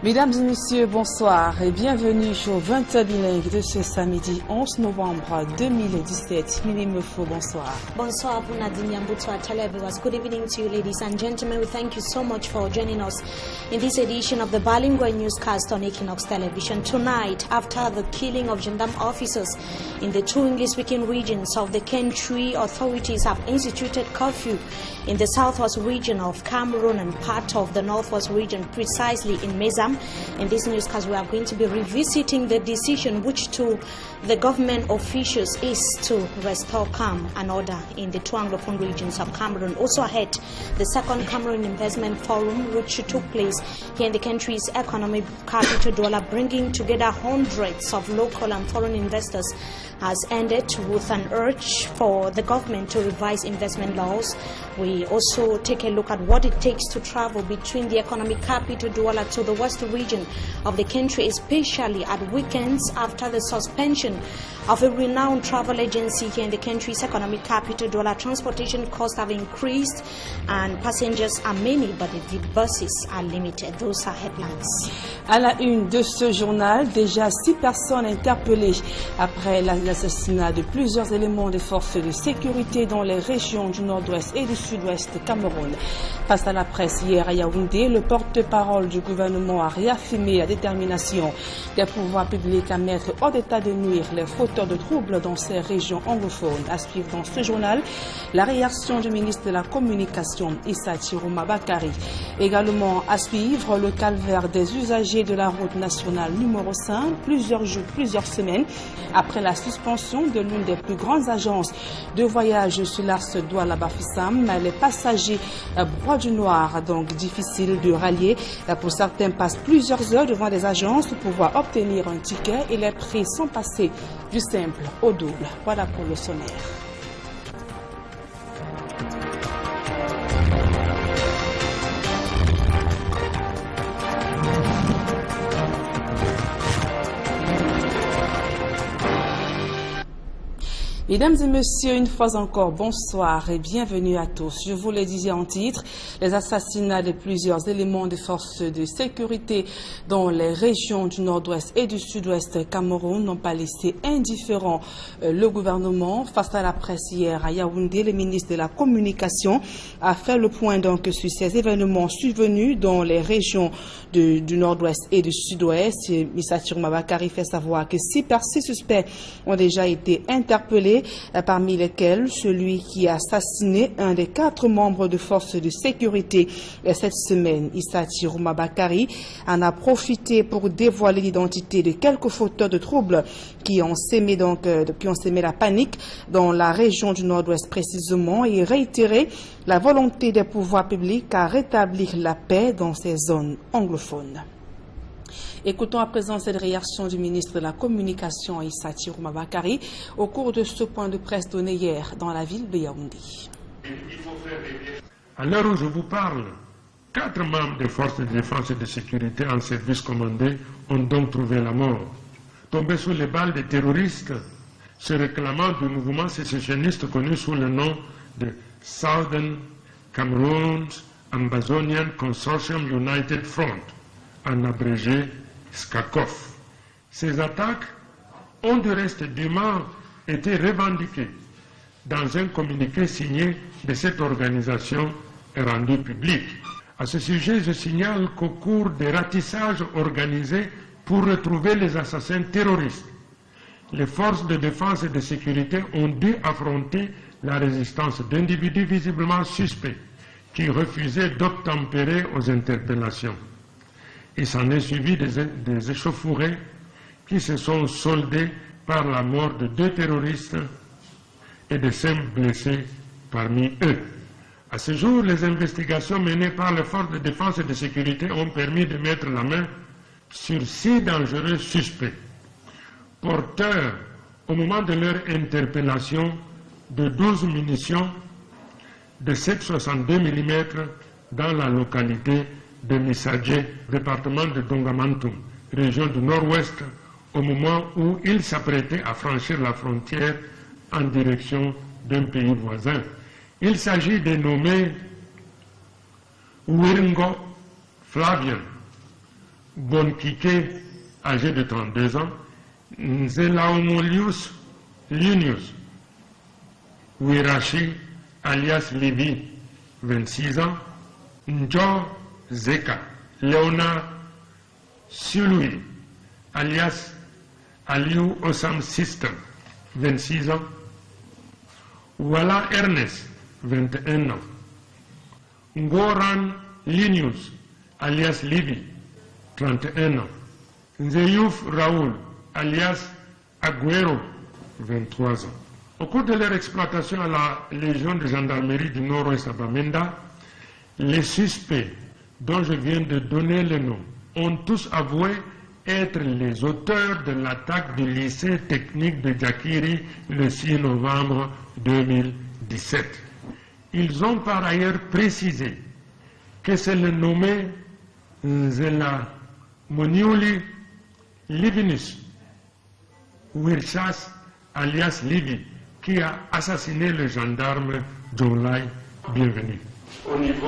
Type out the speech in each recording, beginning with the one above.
Mesdames et messieurs, bonsoir et bienvenue au 20h bilingue de ce samedi 11 novembre 2017. Minimefo, bonsoir. Bonsoir, Nadine Yambutu, televiewers. Good evening to you, ladies and gentlemen. We thank you so much for joining us in this edition of the bilingual newscast on Equinox Television. Tonight, after the killing of gendarme officers in the two English-speaking regions of the country, authorities have instituted curfew in the southwest region of Cameroon and part of the northwest region, precisely in Mezam. In this newscast, we are going to be revisiting the decision which to the government officials is to restore calm and order in the two Anglophone regions of Cameroon. Also ahead, the second Cameroon Investment Forum, which took place here in the country's economic capital, Douala, bringing together hundreds of local and foreign investors, has ended with an urge for the government to revise investment laws. We also take a look at what it takes to travel between the economic capital, Douala, to the west region of the country, especially at weekends after the suspension of a renowned travel agency here in the country's economic capital, Douala. Transportation costs have increased and passengers are many, but the buses are limited. Those are headlines. À la une de ce journal, déjà 6 personnes interpellées après l'assassinat de plusieurs éléments des forces de sécurité dans les régions du nord-ouest et du sud-ouest Cameroun. Face à la presse hier à Yaoundé, le porte-parole du gouvernement a réaffirmé la détermination des pouvoirs publics à mettre hors d'état de nuire les fauteurs de troubles dans ces régions anglophones. À suivre dans ce journal, la réaction du ministre de la Communication, Issa Chiroma Bakari. Également à suivre, le calvaire des usagers de la route nationale numéro 5, plusieurs semaines après la suspension de l'une des plus grandes agences de voyage sur l'axe Douala-Bafissam. Les passagers Bois du Noir, donc difficile de rallier. Pour certains, passent plusieurs heures devant des agences pour pouvoir obtenir un ticket et les prix sont passés du simple au double. Voilà pour le sommaire. Mesdames et messieurs, une fois encore, bonsoir et bienvenue à tous. Je vous le disais en titre, les assassinats de plusieurs éléments des forces de sécurité dans les régions du nord-ouest et du sud-ouest Cameroun n'ont pas laissé indifférent le gouvernement. Face à la presse hier à Yaoundé, le ministre de la Communication a fait le point donc sur ces événements survenus dans les régions du nord-ouest et du sud-ouest. Issa Chiroma Bakari fait savoir que 6 suspects ont déjà été interpellés, parmi lesquels celui qui a assassiné un des 4 membres de forces de sécurité cette semaine. Issa Chiroma Bakari en a profité pour dévoiler l'identité de quelques fauteurs de troubles qui ont sémé la panique dans la région du nord-ouest précisément et réitérer la volonté des pouvoirs publics à rétablir la paix dans ces zones anglophones. Écoutons à présent cette réaction du ministre de la Communication, Issa Chiroma Bakari, au cours de ce point de presse donné hier dans la ville de Yaoundé. À l'heure où je vous parle, 4 membres des forces de défense et de sécurité en service commandé ont donc trouvé la mort, tombés sous les balles des terroristes se réclamant du mouvement sécessionniste connu sous le nom de Southern Cameroon Ambazonian Consortium United Front, en abrégé SCACOF. Ces attaques ont de reste dûment été revendiquées dans un communiqué signé de cette organisation et rendu public. À ce sujet, je signale qu'au cours des ratissages organisés pour retrouver les assassins terroristes, les forces de défense et de sécurité ont dû affronter la résistance d'individus visiblement suspects qui refusaient d'obtempérer aux interpellations. Il s'en est suivi des échauffourées qui se sont soldées par la mort de 2 terroristes et de 5 blessés parmi eux. À ce jour, les investigations menées par les forces de défense et de sécurité ont permis de mettre la main sur 6 dangereux suspects, porteurs au moment de leur interpellation de 12 munitions de 7,62 mm dans la localité de Missadje, département de Dongamantum, région du nord-ouest, au moment où ils s'apprêtaient à franchir la frontière en direction d'un pays voisin. Il s'agit des nommés Wiringo Flavian, Bonkike, âgé de 32 ans, Nzelaomolius Lunius Wirachi, alias Livi, 26 ans, Njo Zeka, Léonard Sului, alias Aliou Osam System, 26 ans, Wala Ernest, 21 ans, Ngoran Linius, alias Livi, 31 ans, Nzeyouf Raoul, alias Aguero, 23 ans. Au cours de leur exploitation à la Légion de gendarmerie du Nord-Ouest à Bamenda, les suspects dont je viens de donner le nom ont tous avoué être les auteurs de l'attaque du lycée technique de Djakiri le 6 novembre 2017. Ils ont par ailleurs précisé que c'est le nommé Nzela Moniuli Livinus Wirchas alias Livi qui a assassiné le gendarme Jonlai Bienvenu. Au niveau...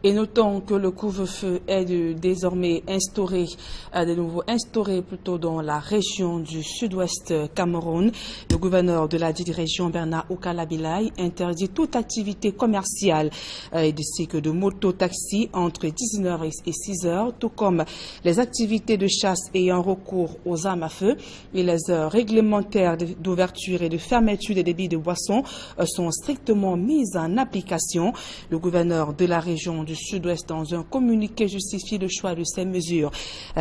Et notons que le couvre-feu est désormais instauré, de nouveau instauré plutôt dans la région du sud-ouest Cameroun. Le gouverneur de la dite région, Bernard Okalabilai, interdit toute activité commerciale ainsi que de moto-taxi entre 19h et 6h, tout comme les activités de chasse ayant recours aux armes à feu. Et les heures réglementaires d'ouverture et de fermeture des débits de boissons sont strictement mises en application. Le gouverneur de la région du Sud-Ouest, dans un communiqué, justifie le choix de ces mesures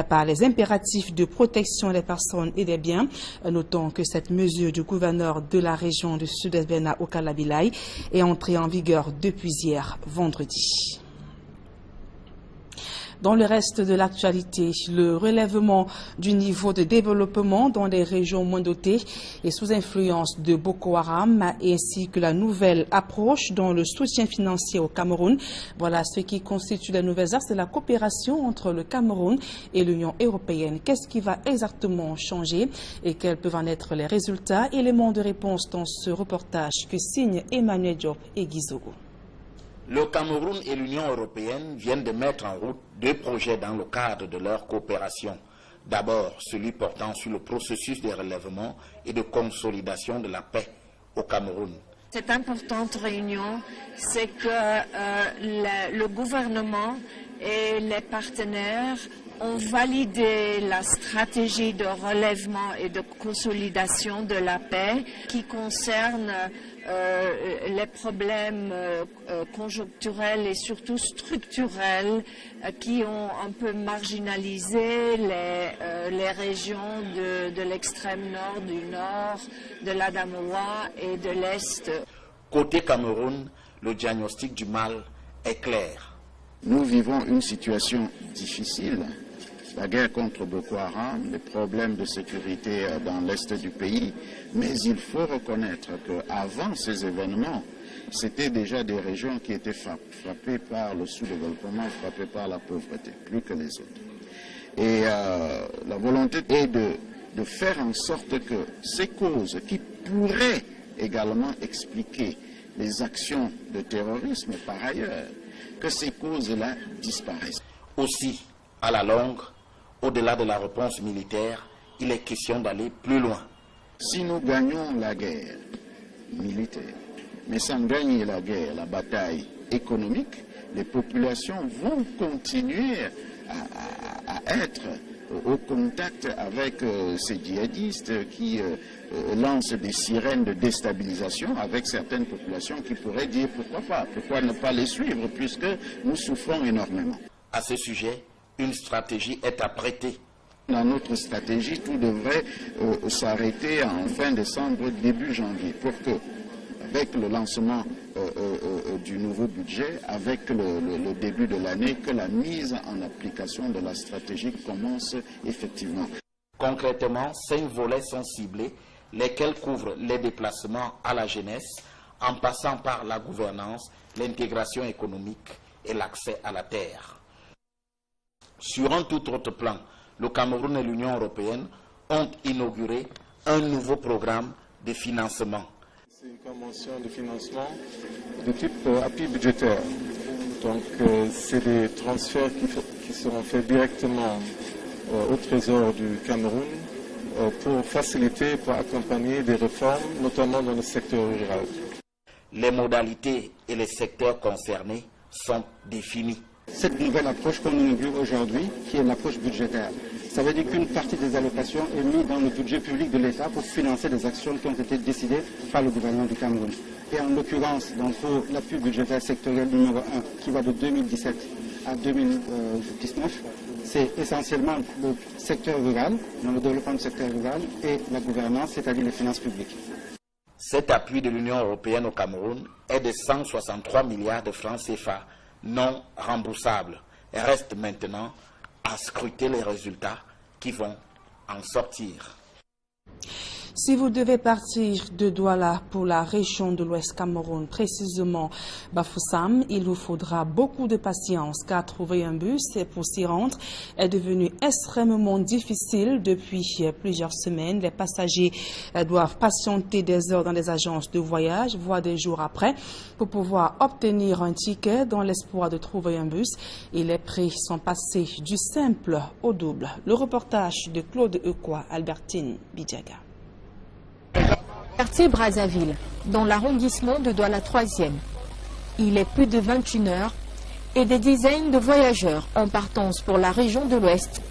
par les impératifs de protection des personnes et des biens. Notons que cette mesure du gouverneur de la région du Sud-Est, Bernard Okalabilai, est entrée en vigueur depuis hier, vendredi. Dans le reste de l'actualité, le relèvement du niveau de développement dans les régions moins dotées et sous influence de Boko Haram, ainsi que la nouvelle approche dans le soutien financier au Cameroun. Voilà ce qui constitue les nouvelles axes de la coopération entre le Cameroun et l'Union européenne. Qu'est-ce qui va exactement changer et quels peuvent en être les résultats? Éléments de réponse dans ce reportage que signe Emmanuel Diop et Guizogo. Le Cameroun et l'Union européenne viennent de mettre en route deux projets dans le cadre de leur coopération. D'abord, celui portant sur le processus de relèvement et de consolidation de la paix au Cameroun. Cette importante réunion, c'est que le gouvernement et les partenaires ont validé la stratégie de relèvement et de consolidation de la paix qui concerne les problèmes conjoncturels et surtout structurels qui ont un peu marginalisé les régions de l'extrême nord, du nord, de l'Adamawa et de l'Est. Côté Cameroun, le diagnostic du mal est clair. Nous vivons une situation difficile. La guerre contre Boko Haram, les problèmes de sécurité dans l'est du pays, mais il faut reconnaître qu'avant ces événements, c'était déjà des régions qui étaient frappées par le sous-développement, frappées par la pauvreté, plus que les autres. Et la volonté est de faire en sorte que ces causes qui pourraient également expliquer les actions de terrorisme par ailleurs, que ces causes-là disparaissent. Aussi, à la longue, au-delà de la réponse militaire, il est question d'aller plus loin. Si nous gagnons la guerre militaire, mais sans gagner la guerre, la bataille économique, les populations vont continuer à être au contact avec ces djihadistes qui lancent des sirènes de déstabilisation avec certaines populations qui pourraient dire pourquoi pas, pourquoi ne pas les suivre puisque nous souffrons énormément. À ce sujet, une stratégie est apprêtée. Dans notre stratégie, tout devrait s'arrêter en fin décembre, début janvier, pour que, avec le lancement du nouveau budget, avec le début de l'année, que la mise en application de la stratégie commence effectivement. Concrètement, 5 volets sont ciblés, lesquels couvrent les déplacements à la jeunesse, en passant par la gouvernance, l'intégration économique et l'accès à la terre. Sur un tout autre plan, le Cameroun et l'Union européenne ont inauguré un nouveau programme de financement. C'est une convention de financement de type appui budgétaire Donc c'est des transferts qui seront faits directement au Trésor du Cameroun pour faciliter, pour accompagner des réformes, notamment dans le secteur rural. Les modalités et les secteurs concernés sont définis. Cette nouvelle approche qu'on inaugure aujourd'hui, qui est l'approche budgétaire, ça veut dire qu'une partie des allocations est mise dans le budget public de l'État pour financer des actions qui ont été décidées par le gouvernement du Cameroun. Et en l'occurrence, pour l'appui budgétaire sectoriel numéro 1, qui va de 2017 à 2019, c'est essentiellement le secteur rural, dans le développement du secteur rural, et la gouvernance, c'est-à-dire les finances publiques. Cet appui de l'Union européenne au Cameroun est de 163 milliards de francs CFA non remboursables. Il reste maintenant à scruter les résultats qui vont en sortir. Si vous devez partir de Douala pour la région de l'Ouest Cameroun, précisément Bafoussam, il vous faudra beaucoup de patience car trouver un bus pour s'y rendre est devenu extrêmement difficile depuis plusieurs semaines. Les passagers doivent patienter des heures dans les agences de voyage, voire des jours après, pour pouvoir obtenir un ticket dans l'espoir de trouver un bus. Et les prix sont passés du simple au double. Le reportage de Claude Eukwa, Albertine Bidjaga. Quartier Brazzaville, dans l'arrondissement de Douala 3e. Il est plus de 21 h et des dizaines de voyageurs en partance pour la région de l'Ouest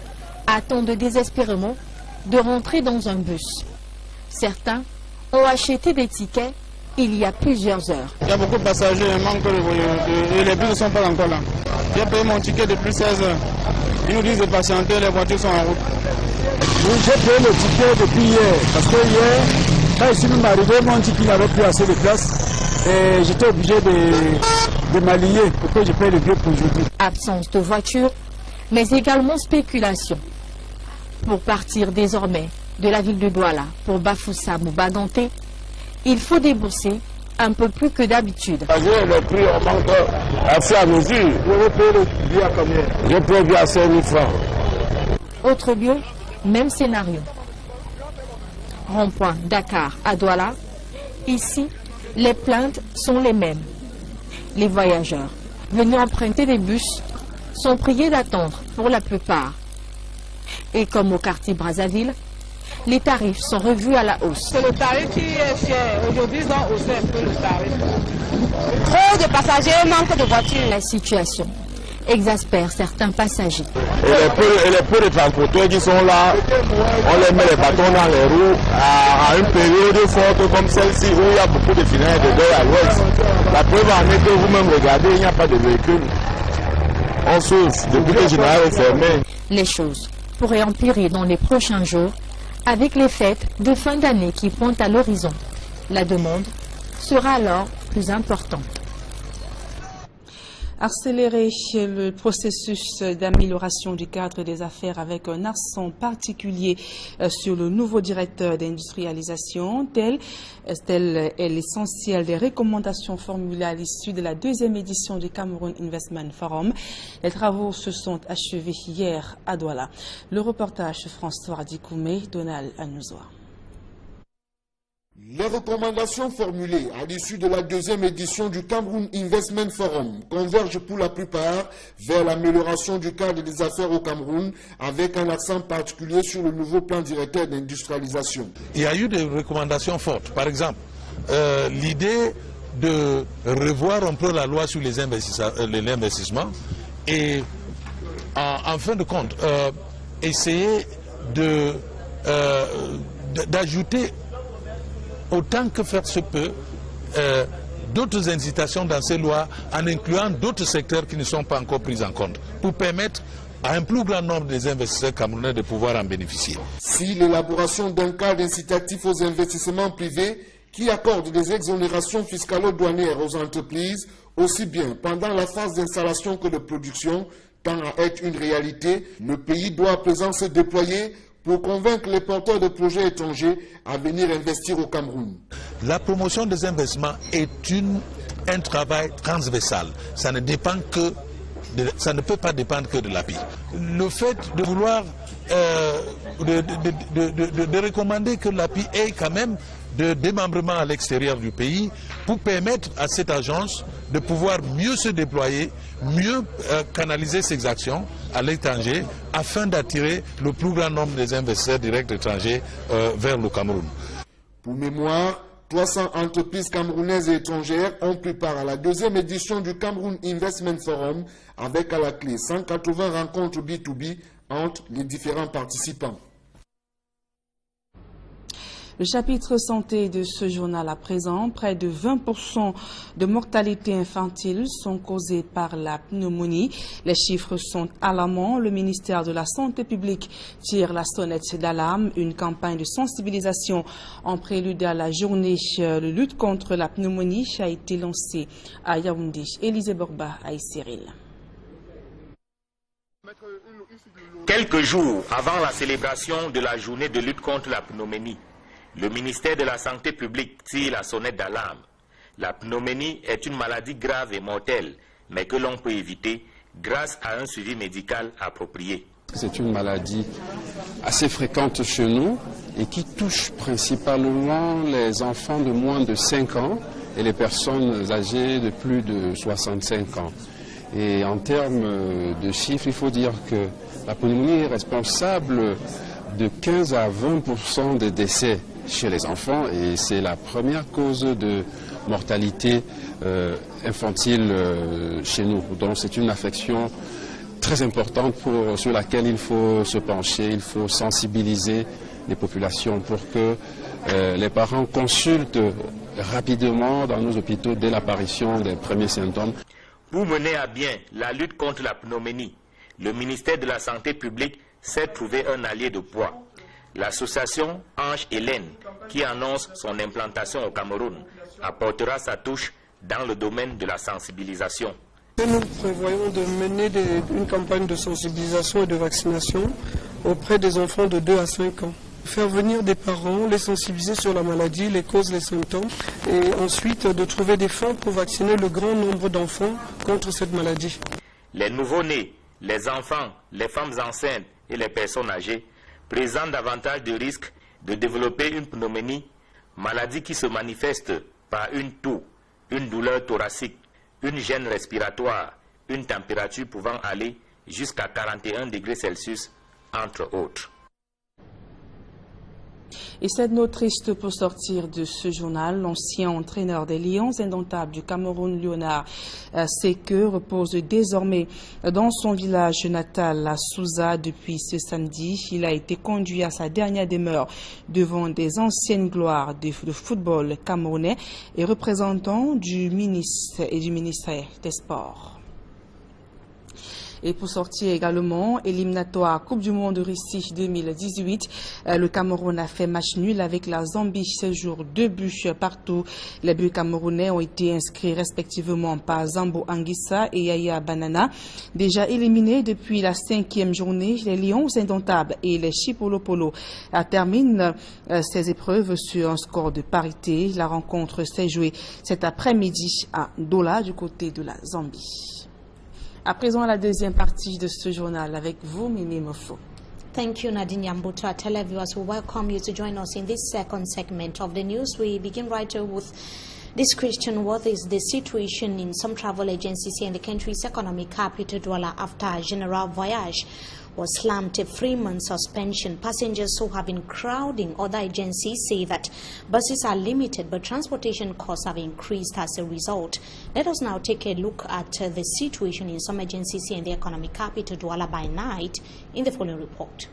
attendent désespérément de rentrer dans un bus. Certains ont acheté des tickets il y a plusieurs heures. Il y a beaucoup de passagers, il manque de voyageurs et les bus ne sont pas encore là. J'ai payé mon ticket depuis 16 heures. Ils nous disent de patienter, les voitures sont en route. J'ai payé le ticket depuis hier, parce que hier, quand je suis même arrivé, mon ticket n'avait plus assez de place et j'étais obligé de m'allier pour que je paye le billet pour aujourd'hui. Absence de voiture, mais également spéculation. Pour partir désormais de la ville de Douala pour Bafoussam ou Baganté, il faut débourser un peu plus que d'habitude. Le prix augmente à fur et à mesure. Vous payez le billet à combien? Je paye bien à 5 000 francs. Autre lieu, même scénario. Rond-point Dakar à Douala. Ici, les plaintes sont les mêmes. Les voyageurs venus emprunter des bus sont priés d'attendre pour la plupart. Et comme au quartier Brazzaville, les tarifs sont revus à la hausse. C'est le tarif qui est cher. Aujourd'hui, ils ont haussé un peu le tarif. Trop de passagers, manque de voitures. La situation exaspère certains passagers. Et les peu de transporteurs qui sont là, on les met les bâtons dans les roues à une période forte comme celle-ci où il y a beaucoup de finales de l'est à l'ouest. La preuve en est que vous-même regardez, il n'y a pas de véhicule. On souffre depuis que je m'avais fermé. Les choses pourraient empirer dans les prochains jours avec les fêtes de fin d'année qui pointent à l'horizon. La demande sera alors plus importante. Accélérer le processus d'amélioration du cadre des affaires avec un accent particulier sur le nouveau directeur d'industrialisation, tel est l'essentiel des recommandations formulées à l'issue de la 2e édition du Cameroun Investment Forum. Les travaux se sont achevés hier à Douala. Le reportage François Dikoumé, Donald Anouzoa. Les recommandations formulées à l'issue de la 2e édition du Cameroun Investment Forum convergent pour la plupart vers l'amélioration du cadre des affaires au Cameroun avec un accent particulier sur le nouveau plan directeur d'industrialisation. Il y a eu des recommandations fortes. Par exemple, l'idée de revoir un peu la loi sur les investissements et en fin de compte essayer d'ajouter autant que faire se peut d'autres incitations dans ces lois en incluant d'autres secteurs qui ne sont pas encore pris en compte pour permettre à un plus grand nombre des investisseurs camerounais de pouvoir en bénéficier. Si l'élaboration d'un cadre incitatif aux investissements privés qui accorde des exonérations fiscalo-douanières aux entreprises, aussi bien pendant la phase d'installation que de production, tend à être une réalité, le pays doit à présent se déployer pour convaincre les porteurs de projets étrangers à venir investir au Cameroun. La promotion des investissements est un travail transversal. Ça ne peut pas dépendre que de l'API. Le fait de vouloir de recommander que l'API ait quand même de démembrement à l'extérieur du pays pour permettre à cette agence de pouvoir mieux se déployer, mieux canaliser ses actions à l'étranger afin d'attirer le plus grand nombre des investisseurs directs étrangers vers le Cameroun. Pour mémoire, 300 entreprises camerounaises et étrangères ont pris part à la deuxième édition du Cameroun Investment Forum avec à la clé 180 rencontres B2B entre les différents participants. Le chapitre santé de ce journal à présent, près de 20% de mortalité infantile sont causées par la pneumonie. Les chiffres sont alarmants. Le ministère de la Santé publique tire la sonnette d'alarme. Une campagne de sensibilisation en prélude à la journée de lutte contre la pneumonie a été lancée à Yaoundé. Élisée Borba à Cyril. Quelques jours avant la célébration de la journée de lutte contre la pneumonie, le ministère de la Santé publique tire la sonnette d'alarme. La pneumonie est une maladie grave et mortelle, mais que l'on peut éviter grâce à un suivi médical approprié. C'est une maladie assez fréquente chez nous et qui touche principalement les enfants de moins de 5 ans et les personnes âgées de plus de 65 ans. Et en termes de chiffres, il faut dire que la pneumonie est responsable de 15 à 20% des décès chez les enfants et c'est la première cause de mortalité infantile chez nous. Donc c'est une affection très importante sur laquelle il faut se pencher, il faut sensibiliser les populations pour que les parents consultent rapidement dans nos hôpitaux dès l'apparition des premiers symptômes. Pour mener à bien la lutte contre la pneumonie, le ministère de la Santé publique s'est trouvé un allié de poids. L'association Ange Hélène, qui annonce son implantation au Cameroun, apportera sa touche dans le domaine de la sensibilisation. Nous prévoyons de mener une campagne de sensibilisation et de vaccination auprès des enfants de 2 à 5 ans. Faire venir des parents, les sensibiliser sur la maladie, les causes, les symptômes, et ensuite de trouver des fonds pour vacciner le grand nombre d'enfants contre cette maladie. Les nouveau-nés, les enfants, les femmes enceintes et les personnes âgées présentent davantage de risques de développer une pneumonie, maladie qui se manifeste par une toux, une douleur thoracique, une gêne respiratoire, une température pouvant aller jusqu'à 41 degrés Celsius, entre autres. Et cette note triste pour sortir de ce journal, l'ancien entraîneur des Lions indomptables du Cameroun, Léonard Sekou, repose désormais dans son village natal à Souza depuis ce samedi. Il a été conduit à sa dernière demeure devant des anciennes gloires de football camerounais et représentants du ministère des Sports. Et pour sortir également, éliminatoire Coupe du Monde de Russie 2018, le Cameroun a fait match nul avec la Zambie ce jour, 2 buts partout. Les buts camerounais ont été inscrits respectivement par Zambo Anguissa et Yaya Banana. Déjà éliminés depuis la 5e journée, les Lions indomptables et les Chipolopolo terminent ces épreuves sur un score de parité. La rencontre s'est jouée cet après-midi à Douala du côté de la Zambie. À présent, la deuxième partie de ce journal avec vous, Mimi Mofo. Thank you, Nadine Yambuto. Our televiewers will welcome you to join us in this second segment of the news. We begin right with this question. What is the situation in some travel agencies here in the country's economic capital, Douala, after General Voyage was slammed a 3-month suspension? Passengers who have been crowding other agencies say that buses are limited, but transportation costs have increased as a result. Let us now take a look at the situation in some agencies here in the economic capital, Douala, by night in the following report.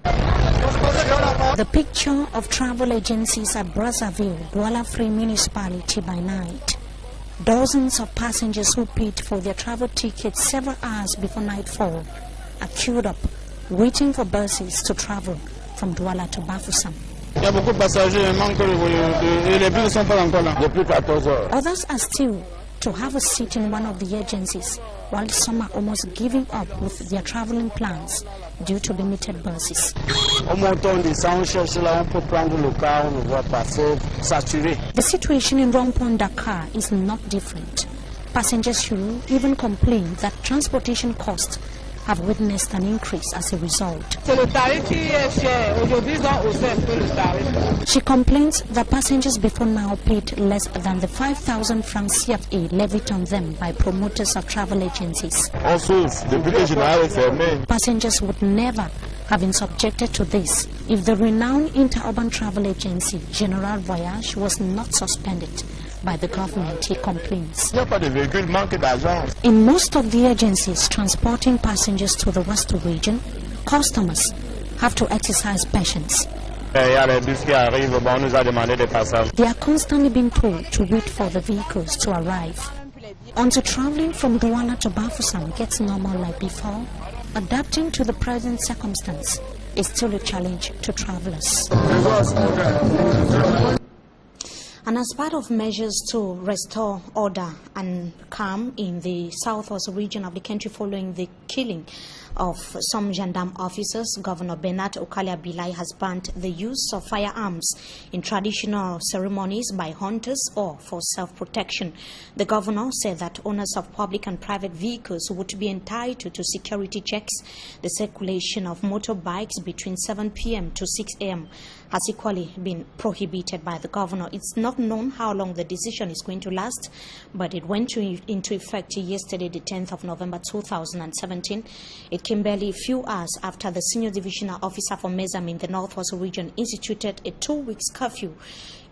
The picture of travel agencies at Brazzaville, Douala Free Municipality by night. Dozens of passengers who paid for their travel tickets several hours before nightfall are queued up, waiting for buses to travel from Douala to Bafoussam. Il y a beaucoup de passagers, il manque et les bus ne sont pas encore là. Depuis 14 heures. Others are still to have a seat in one of the agencies, while some are almost giving up with their traveling plans due to limited buses. The situation in Rompon, Dakar is not different. Passengers who even complain that transportation costs have witnessed an increase as a result. She complains that passengers before now paid less than the 5,000 francs CFA levied on them by promoters of travel agencies. Passengers would never have been subjected to this if the renowned interurban travel agency General Voyage was not suspended by the government, he complains. In most of the agencies transporting passengers to the West region, customers have to exercise patience. They are constantly being told to wait for the vehicles to arrive. Until traveling from Douala to Bafoussam gets normal like before, adapting to the present circumstance is still a challenge to travelers. And as part of measures to restore order and calm in the southwest region of the country following the killing of some gendarme officers, Governor Bernard Okalia Bilai has banned the use of firearms in traditional ceremonies by hunters or for self-protection. The governor said that owners of public and private vehicles would be entitled to security checks. The circulation of motorbikes between 7 p.m. to 6 a.m. has equally been prohibited by the governor. It's not known how long the decision is going to last, but it went into effect yesterday, the 10th of November 2017. It came barely a few hours after the senior divisional officer for Mezam in the Northwest region instituted a 2-week curfew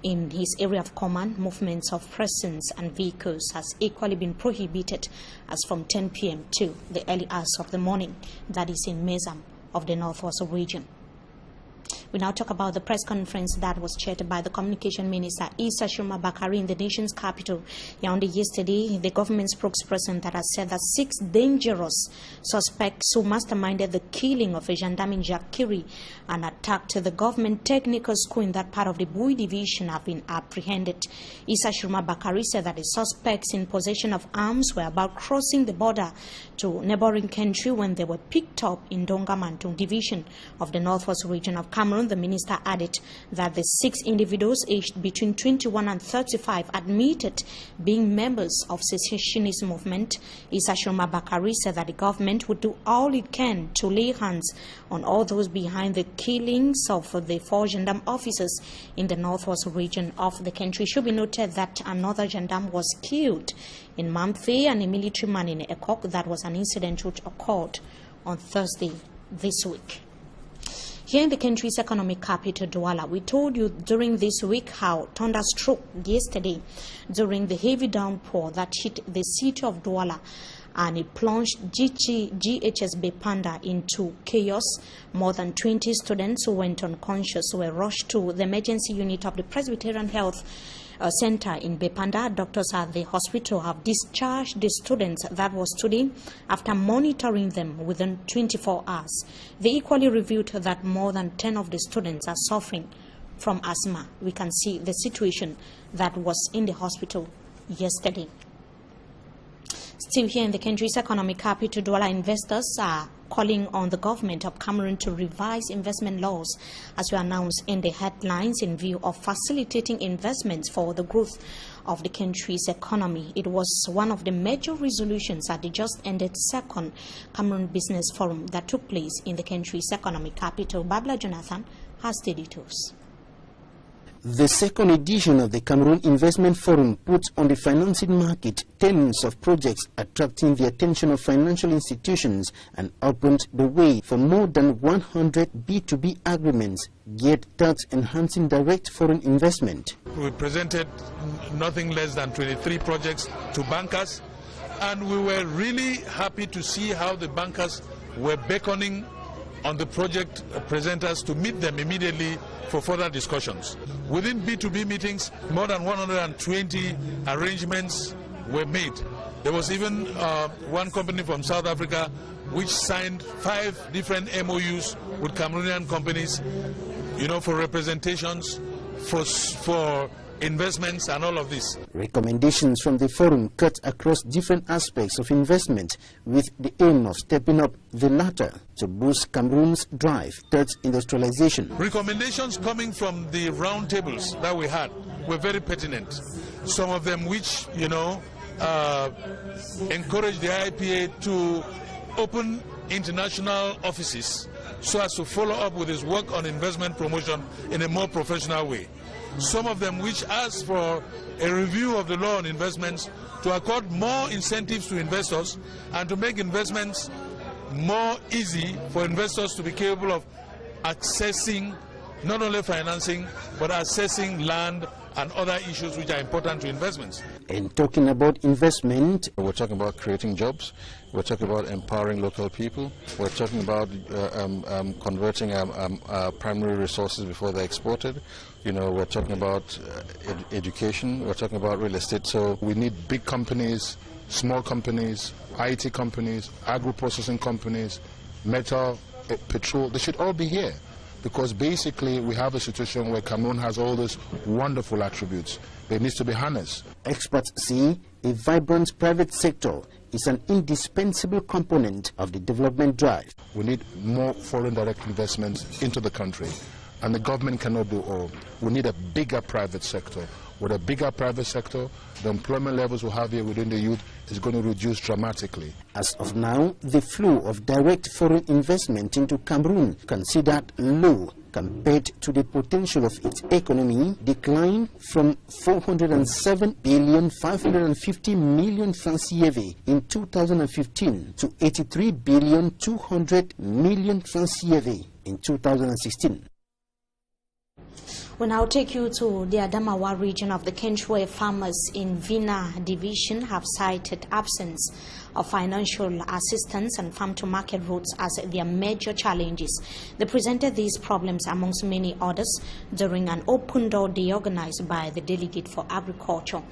in his area of command. Movements of persons and vehicles has equally been prohibited as from 10 p.m. to the early hours of the morning, that is in Mezam of the Northwest region. We now talk about the press conference that was chaired by the Communication Minister Issa Shirma Bakari in the nation's capital, Yaoundé, yesterday. The government spokesperson that has said that 6 dangerous suspects who masterminded the killing of a gendarme in Jakiri and attacked the government technical school in that part of the Bui division have been apprehended. Issa Shirma Bakari said that the suspects in possession of arms were about crossing the border to neighboring country when they were picked up in Dongamantung division of the Northwest region of Cameroon. The minister added that the 6 individuals aged between 21 and 35 admitted being members of secessionist movement. Issa Shirma Bakari said that the government would do all it can to lay hands on all those behind the killings of the 4 gendarme officers in the Northwest region of the country. It should be noted that another gendarme was killed in Mamfe and a military man in Ekok. That was an incident which occurred on Thursday this week. Here in the country's economic capital, Douala, we told you during this week how thunder struck yesterday during the heavy downpour that hit the city of Douala, and it plunged GHS Bepanda into chaos. More than 20 students who went unconscious were rushed to the emergency unit of the Presbyterian Health Center in Bepanda. Doctors at the hospital have discharged the students that was today after monitoring them within 24 hours. They equally revealed that more than 10 of the students are suffering from asthma. We can see the situation that was in the hospital yesterday. Still here in the country's economic capital, Douala, investors are calling on the government of Cameroon to revise investment laws as we announced in the headlines in view of facilitating investments for the growth of the country's economy. It was one of the major resolutions at the just ended 2nd Cameroon Business Forum that took place in the country's economic capital. Babla Jonathan has the details. The 2nd edition of the Cameroon Investment Forum puts on the financing market tens of projects attracting the attention of financial institutions and opened the way for more than 100 B2B agreements geared towards enhancing direct foreign investment. We presented nothing less than 23 projects to bankers, and we were really happy to see how the bankers were beckoning on the project presenters to meet them immediately for further discussions. Within B2B meetings, more than 120 arrangements were made. There was even one company from South Africa which signed 5 different MOUs with Cameroonian companies, you know, for representations, for investments and all of this. Recommendations from the forum cut across different aspects of investment with the aim of stepping up the latter to boost Cameroon's drive towards industrialization. Recommendations coming from the roundtables that we had were very pertinent. Some of them which, you know, encourage the IPA to open international offices so as to follow up with his work on investment promotion in a more professional way. Some of them which ask for a review of the law on investments to accord more incentives to investors and to make investments more easy for investors to be capable of accessing not only financing but accessing land and other issues which are important to investments. And talking about investment, we're talking about creating jobs, we're talking about empowering local people, we're talking about converting primary resources before they're exported. You know, we're talking about education, we're talking about real estate. So we need big companies, small companies, IT companies, agro-processing companies, metal, petrol. They should all be here, because basically we have a situation where Cameroon has all these wonderful attributes. They need to be harnessed. Experts say a vibrant private sector is an indispensable component of the development drive. We need more foreign direct investments into the country, and the government cannot do all. We need a bigger private sector. With a bigger private sector, the employment levels we have here within the youth is going to reduce dramatically. As of now, the flow of direct foreign investment into Cameroon, considered low compared to the potential of its economy, declined from 407,550 million francs CFA in 2015 to 83,200 million francs CFA in 2016. We now take you to the Adamawa region of the country, where farmers in Vina division have cited absence of financial assistance and farm-to-market routes as their major challenges. They presented these problems amongst many others during an open door day organized by the Delegate for Agriculture.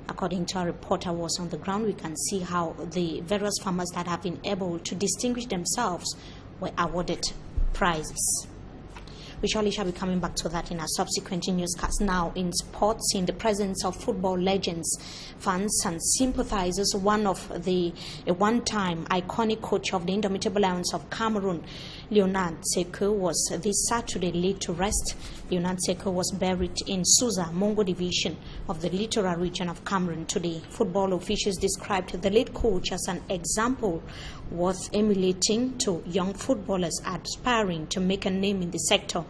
According to our reporter who was on the ground, we can see how the various farmers that have been able to distinguish themselves were awarded prizes. We surely shall be coming back to that in our subsequent newscast. Now, in sports, in the presence of football legends, fans and sympathizers, a one-time iconic coach of the Indomitable Lions of Cameroon, Leonard Sekou, was this Saturday laid to rest. Leonard Sekou was buried in Suza, Mongo division of the littoral region of Cameroon today. Football officials described the late coach as an example worth emulating to young footballers aspiring to make a name in the sector.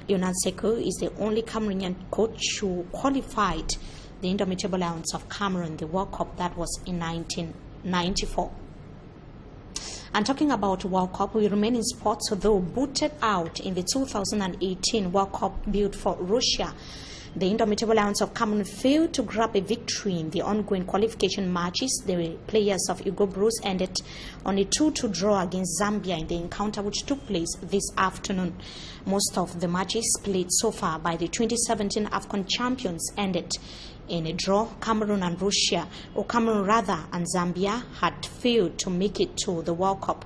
Leonard Sekou is the only Cameroonian coach who qualified the Indomitable Lions of Cameroon, the World Cup that was in 1994. And talking about World Cup, we remain in sports, though booted out in the 2018 World Cup bid for Russia. The Indomitable Lions of Cameroon failed to grab a victory in the ongoing qualification matches. The players of Hugo Bruce ended on a 2-2 draw against Zambia in the encounter which took place this afternoon. Most of the matches played so far by the 2017 AFCON champions ended in a draw. Cameroon and Zambia had failed to make it to the World Cup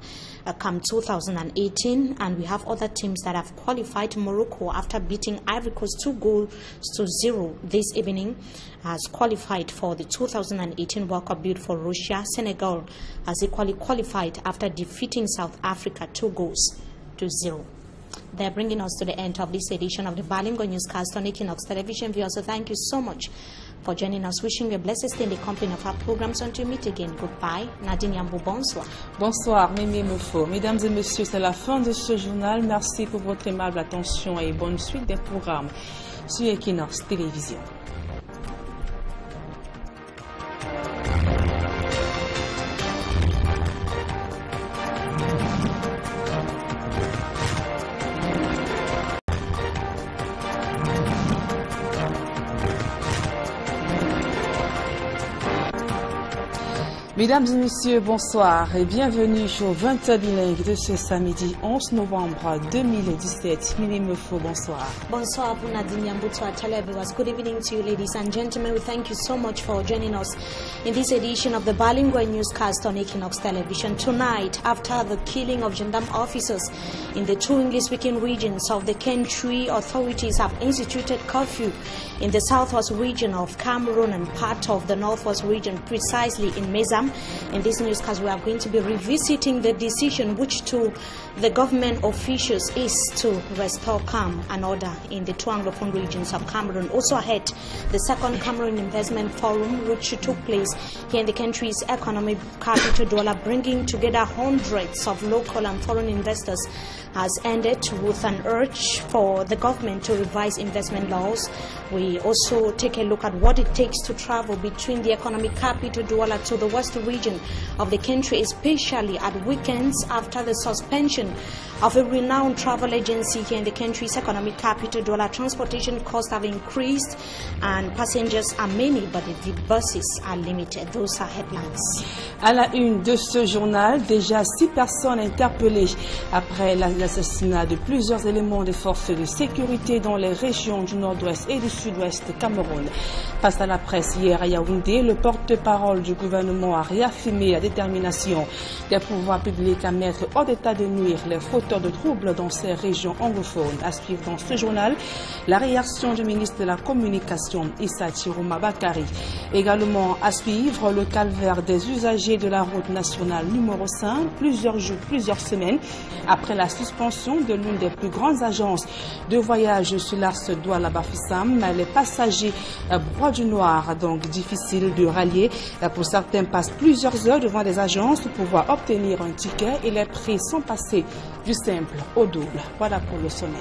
come 2018, and we have other teams that have qualified. Morocco, after beating Ivory Coast 2-0 this evening, has qualified for the 2018 World Cup bid for Russia. Senegal has equally qualified after defeating South Africa 2-0. They're bringing us to the end of this edition of the Bilingual Newscast on Equinox Television. Viewers, so thank you so much for joining us. Wishing you a blessed stay in the company of our programs. Until we meet again, goodbye. Nadine Yambou, bonsoir. Bonsoir, Mimi Mefo. Mesdames et messieurs, c'est la fin de ce journal. Merci pour votre aimable attention et bonne suite des programmes sur Equinox Télévision. Mesdames et messieurs, bonsoir et bienvenue au 20h bilingue de ce samedi 11 novembre 2017. Mimi Mefo, bonsoir. Bonsoir pour Nadine Yambutwa. Good evening to you, ladies and gentlemen. We thank you so much for joining us in this edition of the Bilingual Newscast on Equinox Television. Tonight, after the killing of gendarme officers in the two English-speaking regions of the country, authorities have instituted curfew in the southwest region of Cameroon and part of the northwest region, precisely in Mezam. In this newscast, we are going to be revisiting the decision which to the government officials is to restore calm and order in the two Anglophone regions of Cameroon. Also ahead, the second Cameroon Investment Forum, which took place here in the country's economic capital, Douala, bringing together hundreds of local and foreign investors, has ended with an urge for the government to revise investment laws. We also take a look at what it takes to travel between the economic capital, Douala, to the west region of the country, especially at weekends after the suspension of a renowned travel agency here in the country's economic capital, Douala. Transportation costs have increased and passengers are many, but the buses are limited. Those are headlines. À la une de ce journal, déjà 6 personnes interpellées après l'assassinat de plusieurs éléments des forces de sécurité dans les régions du nord-ouest et du sud-ouest Cameroun. Face à la presse hier à Yaoundé, le porte-parole du gouvernement a réaffirmé la détermination des pouvoirs publics à mettre hors d'état de nuire les fauteurs de troubles dans ces régions anglophones. À suivre dans ce journal, la réaction du ministre de la Communication, Issa Chiroma Bakari. Également à suivre, le calvaire des usagers de la route nationale numéro 5, plusieurs jours, plusieurs semaines après la suspension de l'une des plus grandes agences de voyage sur l'axe Douala-Bafoussam. Les passagers broient du noir, donc difficile de rallier. Pour certains, passent plusieurs heures devant des agences pour pouvoir obtenir un ticket et les prix sont passés du simple au double. Voilà pour le sommaire.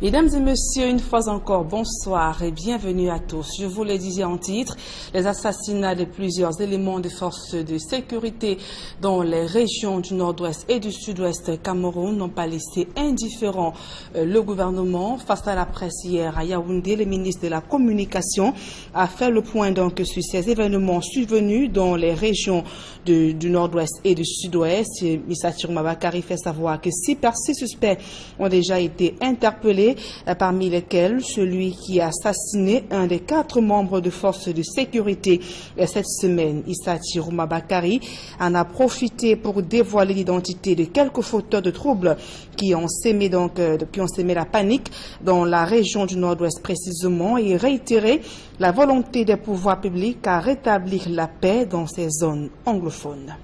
Mesdames et messieurs, une fois encore, bonsoir et bienvenue à tous. Je vous le disais en titre, les assassinats de plusieurs éléments des forces de sécurité dans les régions du nord-ouest et du sud-ouest Cameroun n'ont pas laissé indifférent le gouvernement. Face à la presse hier à Yaoundé, le ministre de la Communication a fait le point donc sur ces événements survenus dans les régions du nord-ouest et du sud-ouest. Issa Chiroma Bakari fait savoir que 6 suspects ont déjà été interpellés, parmi lesquels celui qui a assassiné un des 4 membres de forces de sécurité cette semaine. Issa Chiroma Bakari en a profité pour dévoiler l'identité de quelques fauteurs de troubles qui ont sémé la panique dans la région du nord-ouest précisément et réitéré la volonté des pouvoirs publics à rétablir la paix dans ces zones anglophones.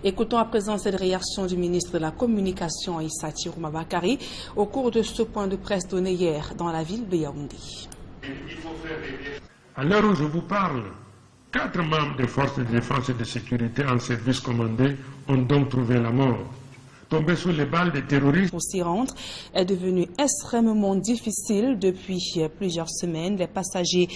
Écoutons à présent cette réaction du ministre de la Communication, Issa Chiroma Bakari, au cours de ce point de presse donné hier dans la ville de Yaoundé. À l'heure où je vous parle, 4 membres des forces de défense et de sécurité en service commandé ont donc trouvé la mort. Tombés sous les balles des terroristes. Pour s'y rendre est devenu extrêmement difficile depuis plusieurs semaines. Les passagers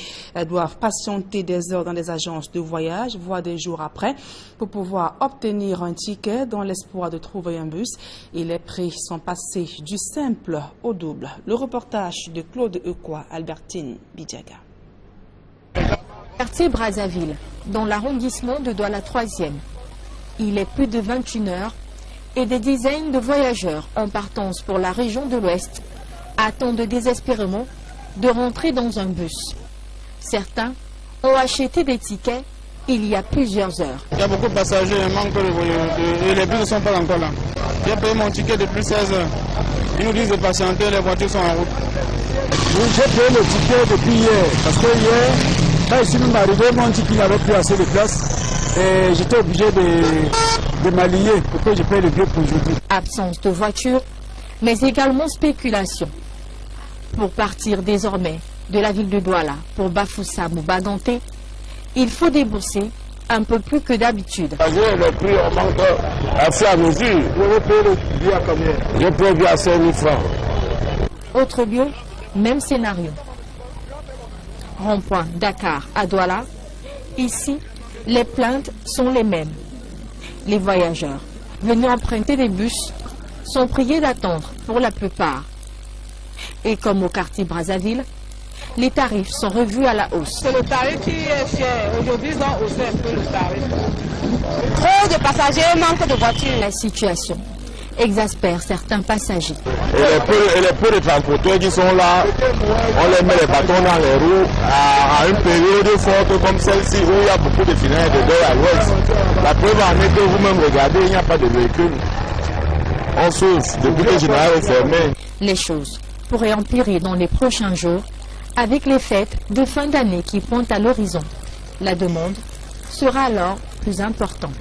doivent patienter des heures dans les agences de voyage, voire des jours après, pour pouvoir obtenir un ticket dans l'espoir de trouver un bus. Et les prix sont passés du simple au double. Le reportage de Claude Eukwa, Albertine Bidjaga. Quartier Brazzaville, dans l'arrondissement de Douala 3e. Il est plus de 21 heures. Et des dizaines de voyageurs en partance pour la région de l'Ouest attendent désespérément de rentrer dans un bus. Certains ont acheté des tickets il y a plusieurs heures. Il y a beaucoup de passagers, il manque de voyageurs et les bus ne sont pas encore là. J'ai payé mon ticket depuis 16 heures. Ils nous disent de patienter, les voitures sont en route. Oui, j'ai payé le ticket depuis hier parce que hier, quand je suis même arrivé, mon ticket n'avait plus assez de place et j'étais obligé de m'allier pour que je paye le billet pour aujourd'hui. Absence de voiture, mais également spéculation. Pour partir désormais de la ville de Douala pour Bafoussam ou Baganté, il faut débourser un peu plus que d'habitude. Les prix augmentent assez à mesure. Vous payez le billet à combien? Je paye le billet à 5 000 francs. Autre lieu, même scénario. Rond-point Dakar à Douala. Ici, les plaintes sont les mêmes. Les voyageurs venus emprunter des bus sont priés d'attendre pour la plupart. Et comme au quartier Brazzaville, les tarifs sont revus à la hausse. C'est le tarif qui est cher. Aujourd'hui, ils ont haussé un peu le tarif. Trop de passagers, manque de voitures. La situation exaspère certains passagers. Et les peu de transporteurs qui sont là, on les met les bâtons dans les roues à une période forte comme celle-ci où il y a beaucoup de finales de deuil à l'ouest. La preuve en est que vous-même regardez, il n'y a pas de véhicule. On souffre depuis que le général est fermé. Les choses pourraient empirer dans les prochains jours avec les fêtes de fin d'année qui pointent à l'horizon. La demande sera alors plus importante.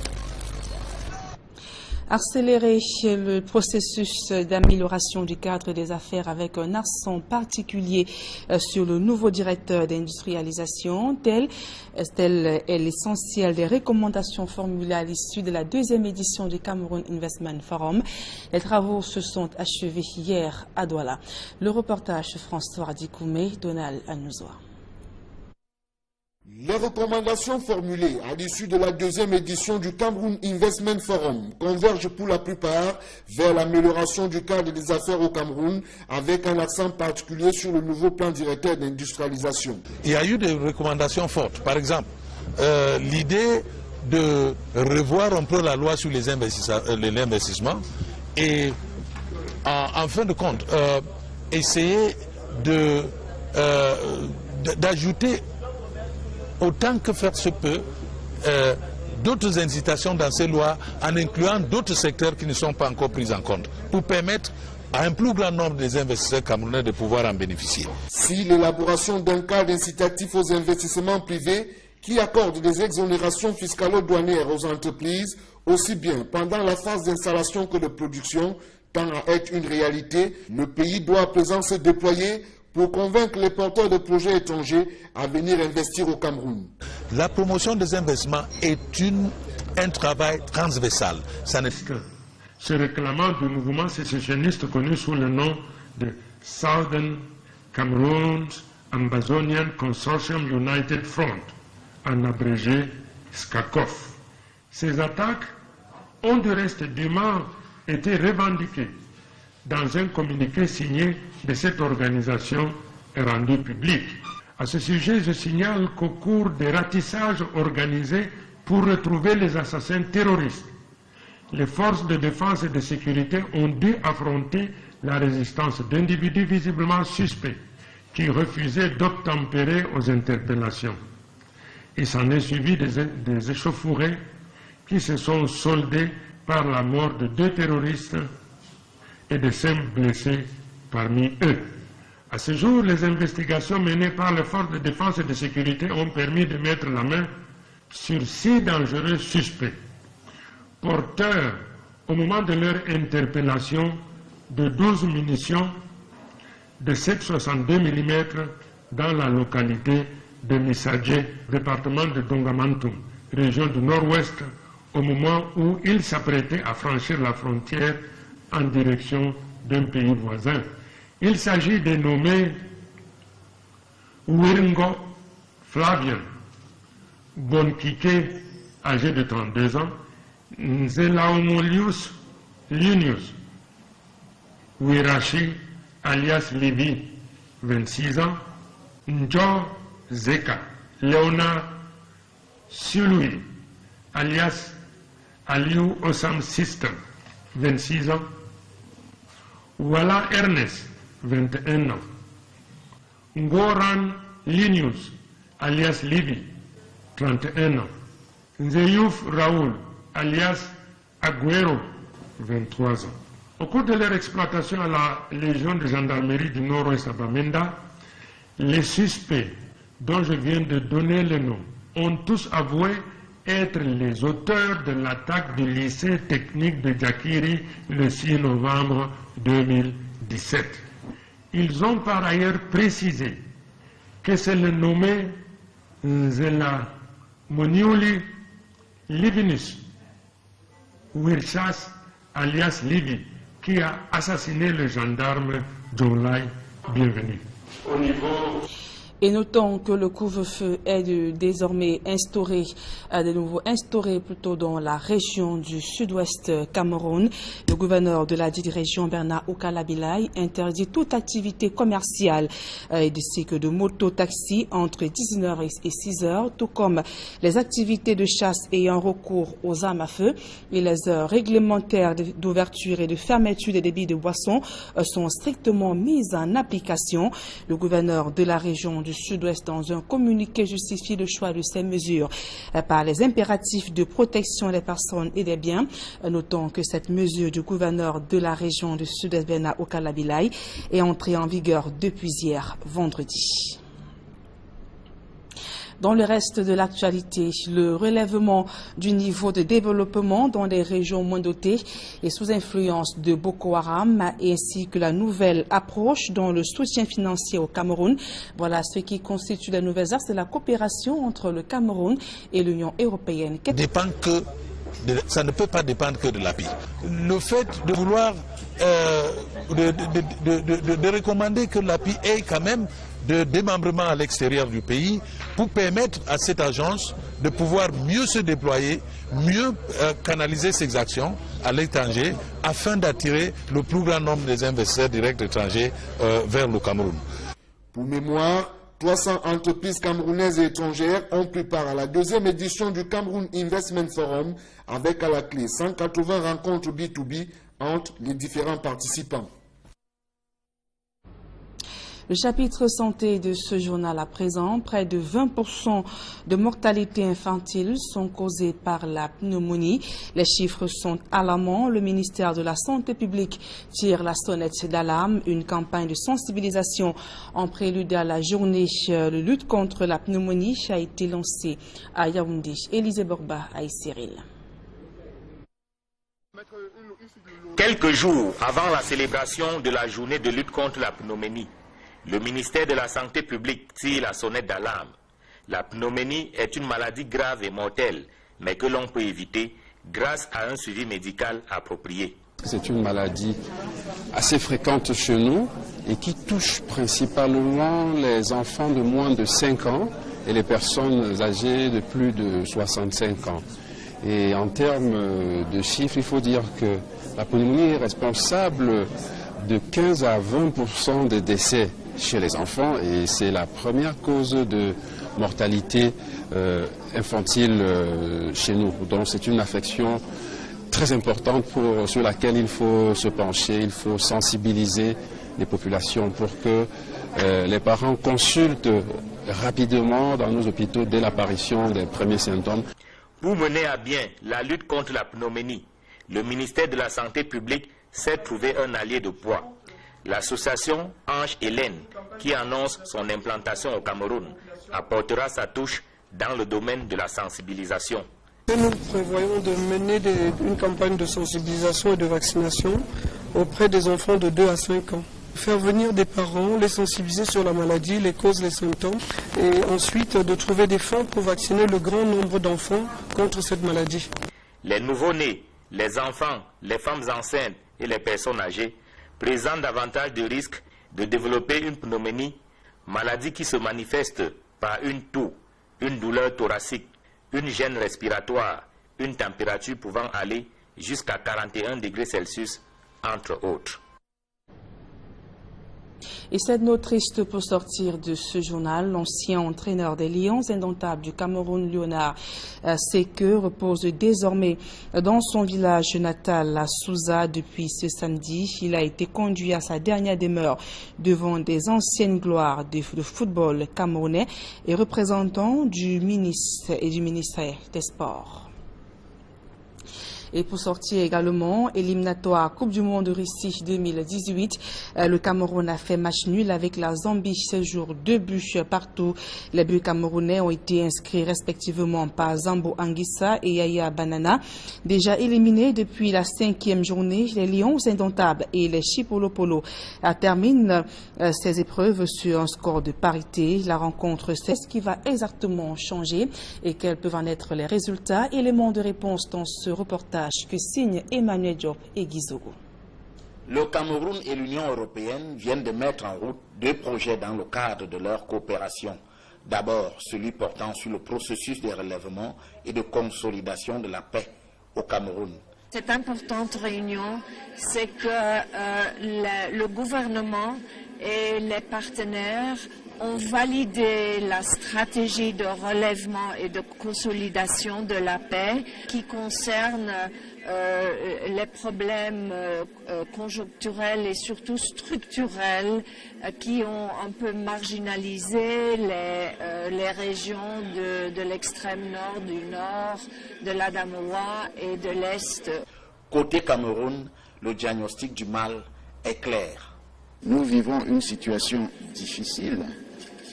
Accélérer le processus d'amélioration du cadre des affaires avec un accent particulier sur le nouveau directeur d'industrialisation, tel est l'essentiel des recommandations formulées à l'issue de la deuxième édition du Cameroun Investment Forum. Les travaux se sont achevés hier à Douala. Le reportage François Dikoumé, Donald Anouzoa. Les recommandations formulées à l'issue de la deuxième édition du Cameroun Investment Forum convergent pour la plupart vers l'amélioration du cadre des affaires au Cameroun avec un accent particulier sur le nouveau plan directeur d'industrialisation. Il y a eu des recommandations fortes. Par exemple, l'idée de revoir un peu la loi sur les investissements et en fin de compte essayer d'ajouter autant que faire se peut, d'autres incitations dans ces lois en incluant d'autres secteurs qui ne sont pas encore pris en compte pour permettre à un plus grand nombre des investisseurs camerounais de pouvoir en bénéficier. Si l'élaboration d'un cadre incitatif aux investissements privés qui accorde des exonérations fiscalo-douanières aux entreprises, aussi bien pendant la phase d'installation que de production, tend à être une réalité, le pays doit à présent se déployer pour convaincre les porteurs de projets étrangers à venir investir au Cameroun. La promotion des investissements est un travail transversal. Se réclamant du mouvement sécessionniste connu sous le nom de Southern Cameroon Ambazonian Consortium United Front, en abrégé SCACOF. Ces attaques ont du reste dûment été revendiquées dans un communiqué signé de cette organisation et rendu public. À ce sujet, je signale qu'au cours des ratissages organisés pour retrouver les assassins terroristes, les forces de défense et de sécurité ont dû affronter la résistance d'individus visiblement suspects qui refusaient d'obtempérer aux interpellations. Il s'en est suivi des échauffourées qui se sont soldées par la mort de 2 terroristes et de 5 blessés parmi eux. À ce jour, les investigations menées par les forces de défense et de sécurité ont permis de mettre la main sur 6 dangereux suspects, porteurs, au moment de leur interpellation, de 12 munitions de 7,62 mm dans la localité de Missadje, département de Dongamantum, région du Nord-Ouest, au moment où ils s'apprêtaient à franchir la frontière en direction d'un pays voisin. Il s'agit des nommés Wiringo Flavian, Bonkike, âgé de 32 ans, Nzelaomolius Lunius, Wirachi, alias Libi, 26 ans, Njo Zeka, Léonard Sului, alias Aliou Osam System, 26 ans, Wala Ernest, 21 ans, Ngoran Linius, alias Libi, 31 ans, Nzeyouf Raoul, alias Aguero, 23 ans. Au cours de leur exploitation à la Légion de gendarmerie du Nord-Ouest à Bamenda, les suspects dont je viens de donner le nom ont tous avoué être les auteurs de l'attaque du lycée technique de Djakiri le 6 novembre 2017. Ils ont par ailleurs précisé que c'est le nommé Nzela Moniuli Livinus Wirchas alias Livi qui a assassiné le gendarme Jonlai Bienvenu. Et notons que le couvre-feu est désormais instauré, de nouveau instauré plutôt dans la région du sud-ouest Cameroun. Le gouverneur de la dite région, Bernard Okalabilai, interdit toute activité commerciale ainsi que de moto-taxi entre 19h et 6h, tout comme les activités de chasse ayant recours aux armes à feu. Et les heures réglementaires d'ouverture et de fermeture des débits de boissons sont strictement mises en application. Le gouverneur de la région du Sud-Ouest, dans un communiqué, justifie le choix de ces mesures par les impératifs de protection des personnes et des biens. Notons que cette mesure du gouverneur de la région du Sud-Est, Bernard Okalabilai, est entrée en vigueur depuis hier, vendredi. Dans le reste de l'actualité, le relèvement du niveau de développement dans les régions moins dotées et sous influence de Boko Haram, ainsi que la nouvelle approche dans le soutien financier au Cameroun. Voilà ce qui constitue les nouvelles axes de la coopération entre le Cameroun et l'Union européenne. Ça ne peut pas dépendre que de l'appui. Le fait de vouloir de recommander que l'appui ait quand même de démembrement à l'extérieur du pays pour permettre à cette agence de pouvoir mieux se déployer, mieux canaliser ses actions à l'étranger afin d'attirer le plus grand nombre des investisseurs directs étrangers vers le Cameroun. Pour mémoire, 300 entreprises camerounaises et étrangères ont pris part à la deuxième édition du Cameroun Investment Forum avec à la clé 180 rencontres B2B entre les différents participants. Le chapitre santé de ce journal à présent, près de 20% de mortalité infantile sont causées par la pneumonie. Les chiffres sont alarmants. Le ministère de la Santé publique tire la sonnette d'alarme. Une campagne de sensibilisation en prélude à la journée de lutte contre la pneumonie a été lancée à Yaoundé. Élisée Borba à Cyril. Quelques jours avant la célébration de la journée de lutte contre la pneumonie, le ministère de la Santé publique tire la sonnette d'alarme. La pneumonie est une maladie grave et mortelle, mais que l'on peut éviter grâce à un suivi médical approprié. C'est une maladie assez fréquente chez nous et qui touche principalement les enfants de moins de 5 ans et les personnes âgées de plus de 65 ans. Et en termes de chiffres, il faut dire que la pneumonie est responsable de 15 à 20% des décès chez les enfants et c'est la première cause de mortalité infantile chez nous. Donc c'est une affection très importante sur laquelle il faut se pencher, il faut sensibiliser les populations pour que les parents consultent rapidement dans nos hôpitaux dès l'apparition des premiers symptômes. Pour mener à bien la lutte contre la pneumonie, le ministère de la Santé publique s'est trouvé un allié de poids. L'association Ange Hélène, qui annonce son implantation au Cameroun, apportera sa touche dans le domaine de la sensibilisation. Nous prévoyons de mener une campagne de sensibilisation et de vaccination auprès des enfants de 2 à 5 ans. Faire venir des parents, les sensibiliser sur la maladie, les causes, les symptômes, et ensuite de trouver des fonds pour vacciner le grand nombre d'enfants contre cette maladie. Les nouveau-nés, les enfants, les femmes enceintes et les personnes âgées présentent davantage de risques de développer une pneumonie, maladie qui se manifeste par une toux, une douleur thoracique, une gêne respiratoire, une température pouvant aller jusqu'à 41 degrés Celsius, entre autres. Et cette note triste pour sortir de ce journal, l'ancien entraîneur des Lions indomptables du Cameroun, Léonard Seke, repose désormais dans son village natal à Souza depuis ce samedi. Il a été conduit à sa dernière demeure devant des anciennes gloires du football camerounais et représentants du ministère des Sports. Et pour sortir également, éliminatoire Coupe du Monde de Russie 2018, le Cameroun a fait match nul avec la Zambie ce jour, 2 buts partout. Les buts camerounais ont été inscrits respectivement par Zambo Anguissa et Yaya Banana. Déjà éliminés depuis la 5e journée, les Lions indomptables et les Chipolopolo terminent ces épreuves sur un score de parité. La rencontre, c'est ce qui va exactement changer et quels peuvent en être les résultats. Éléments de réponse dans ce reportage que signe Emmanuel Diop et Guizogo. Le Cameroun et l'Union européenne viennent de mettre en route 2 projets dans le cadre de leur coopération. D'abord, celui portant sur le processus de relèvement et de consolidation de la paix au Cameroun. Cette importante réunion, c'est que le gouvernement et les partenaires ont validé la stratégie de relèvement et de consolidation de la paix qui concerne les problèmes conjoncturels et surtout structurels qui ont un peu marginalisé les régions de l'extrême nord, du nord, de l'Adamawa et de l'Est. Côté Cameroun, le diagnostic du mal est clair. Nous vivons une situation difficile.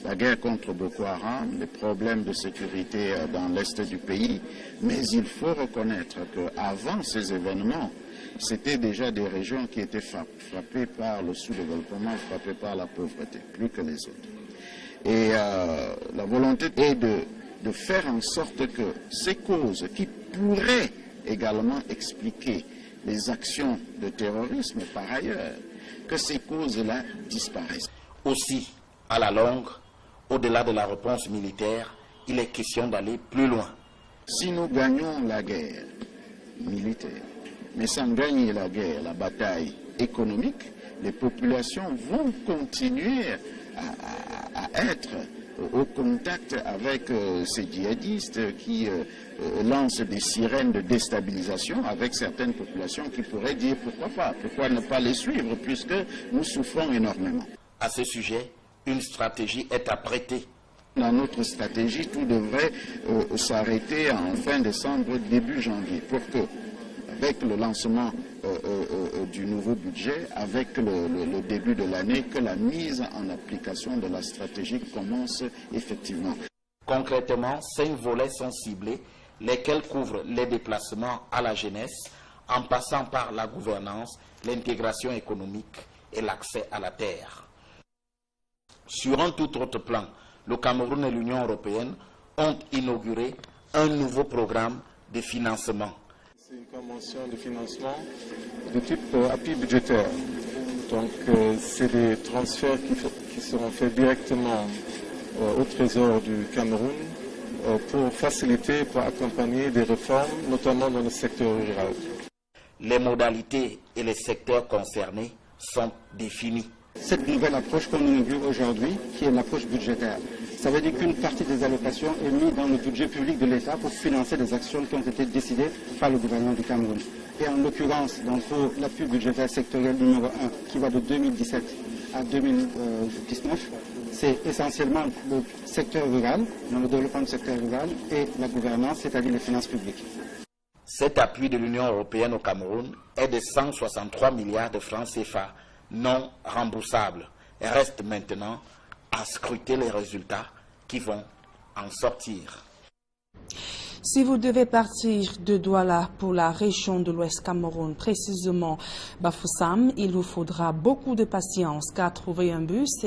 La guerre contre Boko Haram, les problèmes de sécurité dans l'est du pays, mais il faut reconnaître qu'avant ces événements, c'était déjà des régions qui étaient frappées par le sous-développement, frappées par la pauvreté, plus que les autres. Et la volonté est de faire en sorte que ces causes qui pourraient également expliquer les actions de terrorisme par ailleurs, que ces causes-là disparaissent. Aussi, à la longue, au-delà de la réponse militaire, il est question d'aller plus loin. Si nous gagnons la guerre militaire, mais sans gagner la guerre, la bataille économique, les populations vont continuer à être au contact avec ces djihadistes qui lancent des sirènes de déstabilisation avec certaines populations qui pourraient dire pourquoi pas, pourquoi ne pas les suivre puisque nous souffrons énormément. À ce sujet, une stratégie est apprêtée. Dans notre stratégie, tout devrait s'arrêter en fin décembre, début janvier, pour que, avec le lancement du nouveau budget, avec le début de l'année, que la mise en application de la stratégie commence effectivement. Concrètement, 5 volets sont ciblés, lesquels couvrent les déplacements à la jeunesse, en passant par la gouvernance, l'intégration économique et l'accès à la terre. Sur un tout autre plan, le Cameroun et l'Union européenne ont inauguré un nouveau programme de financement. C'est une convention de financement de type appui budgétaire. Donc c'est des transferts qui seront faits directement au Trésor du Cameroun pour faciliter, pour accompagner des réformes, notamment dans le secteur rural. Les modalités et les secteurs concernés sont définis. Cette nouvelle approche qu'on inaugure aujourd'hui, qui est l'approche budgétaire, ça veut dire qu'une partie des allocations est mise dans le budget public de l'État pour financer des actions qui ont été décidées par le gouvernement du Cameroun. Et en l'occurrence, pour l'appui budgétaire sectoriel numéro 1, qui va de 2017 à 2019, c'est essentiellement le secteur rural, dans le développement du secteur rural, et la gouvernance, c'est-à-dire les finances publiques. Cet appui de l'Union européenne au Cameroun est de 163 milliards de francs CFA non remboursables. Il reste maintenant à scruter les résultats qui vont en sortir. Si vous devez partir de Douala pour la région de l'Ouest Cameroun, précisément Bafoussam, il vous faudra beaucoup de patience car trouver un bus